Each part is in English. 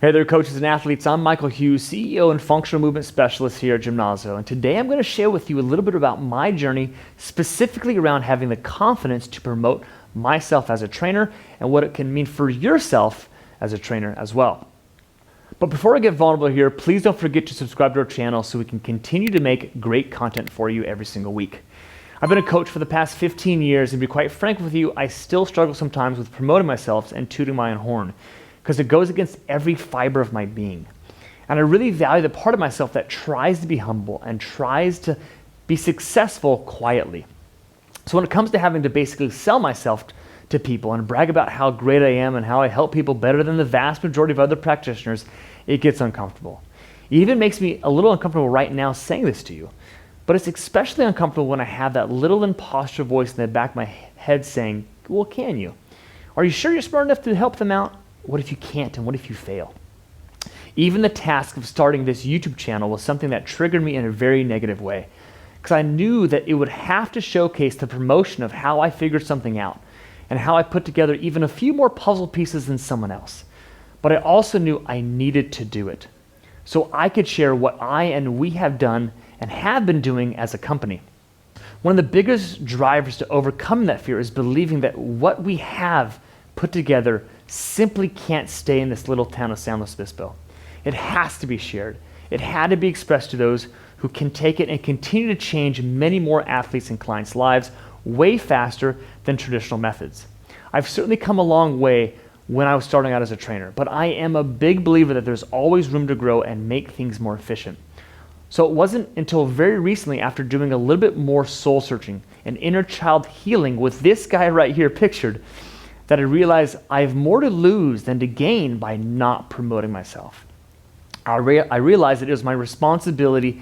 Hey there, coaches and athletes. I'm Michael Hughes, CEO and Functional Movement Specialist here at Gymnazo. And today I'm going to share with you a little bit about my journey, specifically around having the confidence to promote myself as a trainer and what it can mean for yourself as a trainer as well. But before I get vulnerable here, please don't forget to subscribe to our channel so we can continue to make great content for you every single week. I've been a coach for the past 15 years, and to be quite frank with you, I still struggle sometimes with promoting myself and tooting my own horn, because it goes against every fiber of my being. And I really value the part of myself that tries to be humble and tries to be successful quietly. So when it comes to having to basically sell myself to people and brag about how great I am and how I help people better than the vast majority of other practitioners, it gets uncomfortable. It even makes me a little uncomfortable right now saying this to you, but it's especially uncomfortable when I have that little imposter voice in the back of my head saying, well, can you? Are you sure you're smart enough to help them out? What if you can't, and what if you fail? Even the task of starting this YouTube channel was something that triggered me in a very negative way, because I knew that it would have to showcase the promotion of how I figured something out and how I put together even a few more puzzle pieces than someone else. But I also knew I needed to do it so I could share what I and we have done and have been doing as a company. One of the biggest drivers to overcome that fear is believing that what we have put together simply can't stay in this little town of San Luis Obispo. It has to be shared. It had to be expressed to those who can take it and continue to change many more athletes and clients' lives way faster than traditional methods. I've certainly come a long way when I was starting out as a trainer, but I am a big believer that there's always room to grow and make things more efficient. So it wasn't until very recently, after doing a little bit more soul searching and inner child healing with this guy right here pictured, that I realized I have more to lose than to gain by not promoting myself. I realized that it was my responsibility,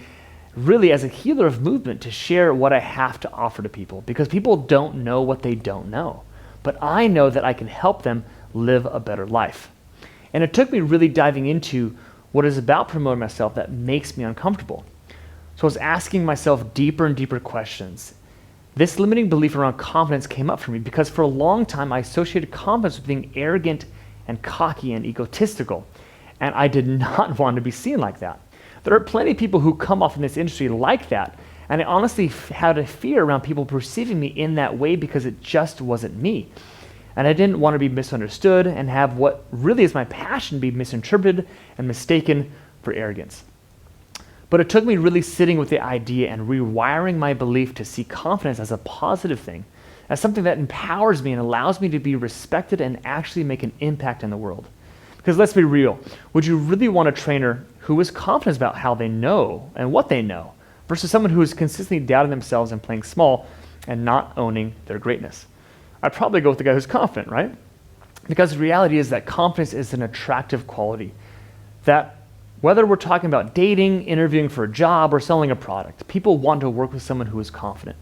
really as a healer of movement, to share what I have to offer to people, because people don't know what they don't know. But I know that I can help them live a better life. And it took me really diving into what is about promoting myself that makes me uncomfortable. So I was asking myself deeper and deeper questions. This limiting belief around confidence came up for me because for a long time I associated confidence with being arrogant and cocky and egotistical, and I did not want to be seen like that. There are plenty of people who come off in this industry like that, and I honestly had a fear around people perceiving me in that way because it just wasn't me. And I didn't want to be misunderstood and have what really is my passion be misinterpreted and mistaken for arrogance. But it took me really sitting with the idea and rewiring my belief to see confidence as a positive thing, as something that empowers me and allows me to be respected and actually make an impact in the world. Because let's be real, would you really want a trainer who is confident about how they know and what they know versus someone who is consistently doubting themselves and playing small and not owning their greatness? I'd probably go with the guy who's confident, right? Because the reality is that confidence is an attractive quality that, whether we're talking about dating, interviewing for a job, or selling a product, people want to work with someone who is confident.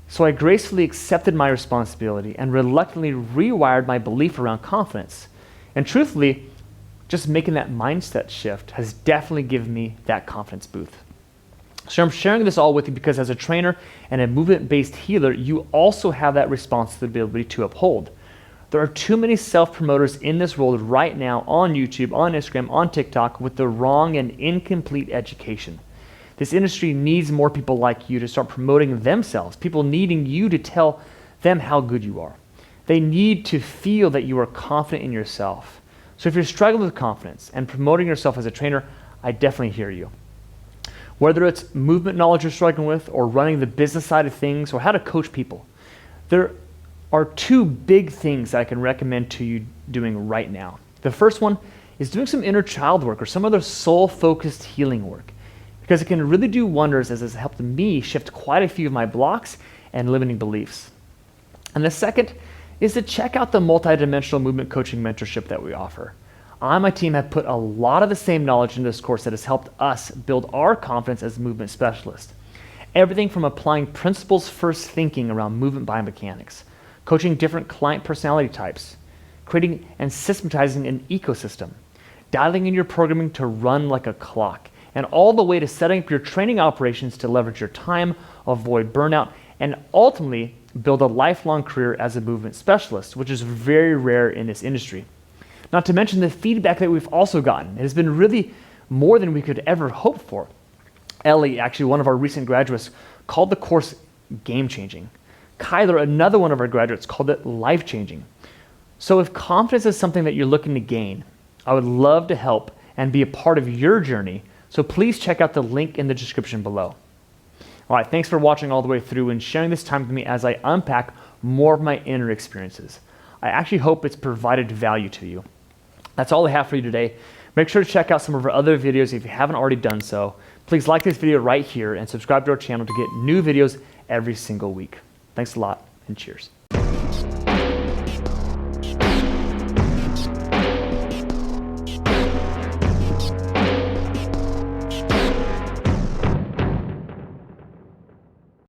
So I gracefully accepted my responsibility and reluctantly rewired my belief around confidence. And truthfully, just making that mindset shift has definitely given me that confidence boost. So I'm sharing this all with you because as a trainer and a movement-based healer, you also have that responsibility to uphold. There are too many self-promoters in this world right now on YouTube, on Instagram, on TikTok with the wrong and incomplete education. This industry needs more people like you to start promoting themselves, people needing you to tell them how good you are. They need to feel that you are confident in yourself. So if you're struggling with confidence and promoting yourself as a trainer, I definitely hear you. Whether it's movement knowledge you're struggling with or running the business side of things or how to coach people, there are two big things that I can recommend to you doing right now. The first one is doing some inner child work or some other soul-focused healing work, because it can really do wonders, as it's helped me shift quite a few of my blocks and limiting beliefs. And the second is to check out the multidimensional movement coaching mentorship that we offer. I and my team have put a lot of the same knowledge into this course that has helped us build our confidence as movement specialists. Everything from applying principles-first thinking around movement biomechanics, coaching different client personality types, creating and systematizing an ecosystem, dialing in your programming to run like a clock, and all the way to setting up your training operations to leverage your time, avoid burnout, and ultimately build a lifelong career as a movement specialist, which is very rare in this industry. Not to mention the feedback that we've also gotten. It has been really more than we could ever hope for. Ellie, actually one of our recent graduates, called the course game-changing. Kyler, another one of our graduates, called it life-changing. So if confidence is something that you're looking to gain, I would love to help and be a part of your journey. So please check out the link in the description below. All right, thanks for watching all the way through and sharing this time with me as I unpack more of my inner experiences. I actually hope it's provided value to you. That's all I have for you today. Make sure to check out some of our other videos if you haven't already done so. Please like this video right here and subscribe to our channel to get new videos every single week. Thanks a lot and cheers.